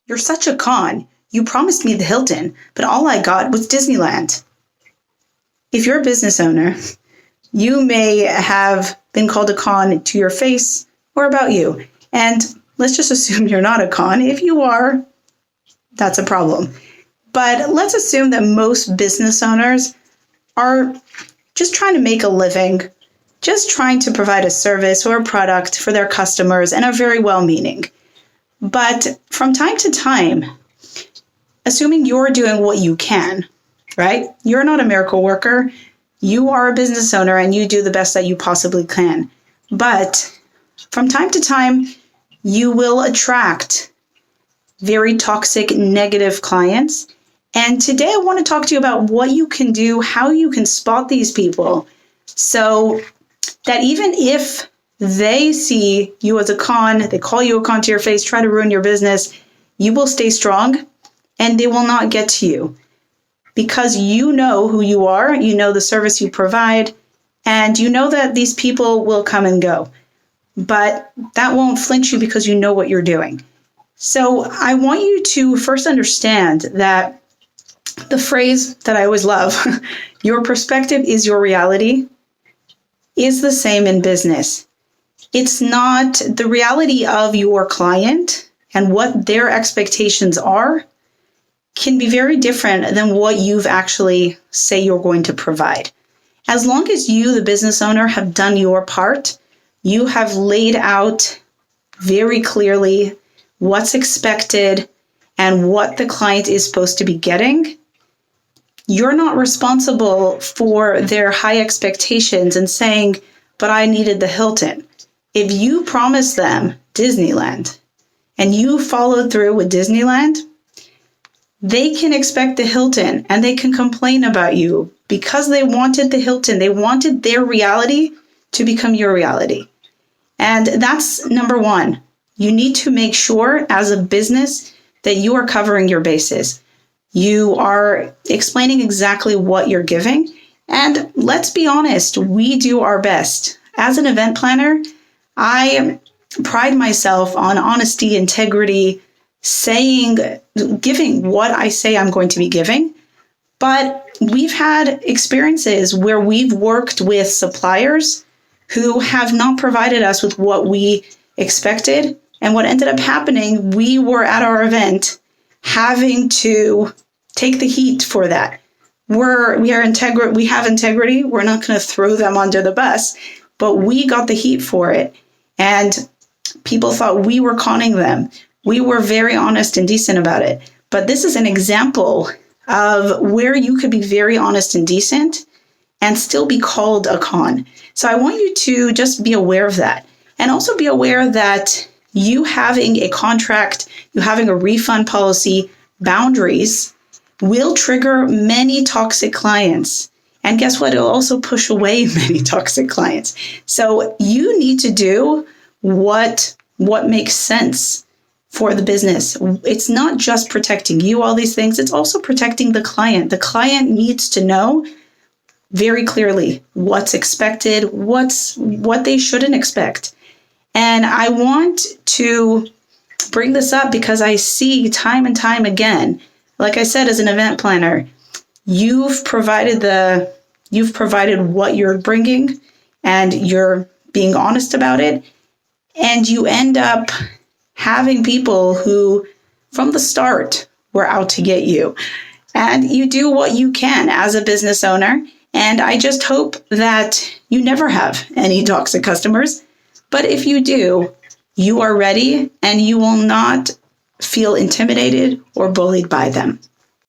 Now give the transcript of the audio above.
You're such a con. You promised me the Hilton, but all I got was Disneyland. If you're a business owner, you may have been called a con to your face or about you. And let's just assume you're not a con. If you are, that's a problem. But let's assume that most business owners are just trying to make a living, just trying to provide a service or a product for their customers and are very well-meaning. But from time to time, assuming you're doing what you can, right? You're not a miracle worker. You are a business owner and you do the best that you possibly can. But from time to time, you will attract very toxic, negative clients. And today I want to talk to you about what you can do, how you can spot these people so that even if they see you as a con, they call you a con to your face, try to ruin your business, you will stay strong and they will not get to you because you know who you are, you know the service you provide, and you know that these people will come and go. But that won't flinch you because you know what you're doing. So I want you to first understand that the phrase that I always love, your perspective is your reality, is the same in business. It's not the reality of your client and what their expectations are can be very different than what you've actually say you're going to provide. As long as you, the business owner, have done your part, you have laid out very clearly what's expected and what the client is supposed to be getting. You're not responsible for their high expectations and saying, but I needed the Hilton. If you promised them Disneyland and you followed through with Disneyland, they can expect the Hilton and they can complain about you because they wanted the Hilton. They wanted their reality to become your reality. And that's number one. You need to make sure as a business that you are covering your bases. You are explaining exactly what you're giving. And let's be honest, we do our best. As an event planner, I pride myself on honesty, integrity, giving what I say I'm going to be giving. But we've had experiences where we've worked with suppliers who have not provided us with what we expected. And what ended up happening, we were at our event having to take the heat for that. We have integrity. We're not going to throw them under the bus, but we got the heat for it. And people thought we were conning them. We were very honest and decent about it. But this is an example of where you could be very honest and decent and still be called a con. So I want you to just be aware of that. And also be aware that you having a contract, you having a refund policy, boundaries will trigger many toxic clients. And guess what? It'll also push away many toxic clients. So you need to do what makes sense for the business. It's not just protecting you, all these things. It's also protecting the client. The client needs to know very clearly what's expected, what they shouldn't expect. And I want to bring this up because I see time and time again, like I said, as an event planner, you've provided what you're bringing and you're being honest about it. And you end up having people who from the start were out to get you. And you do what you can as a business owner. And I just hope that you never have any toxic customers. But if you do, you are ready and you will not feel intimidated or bullied by them.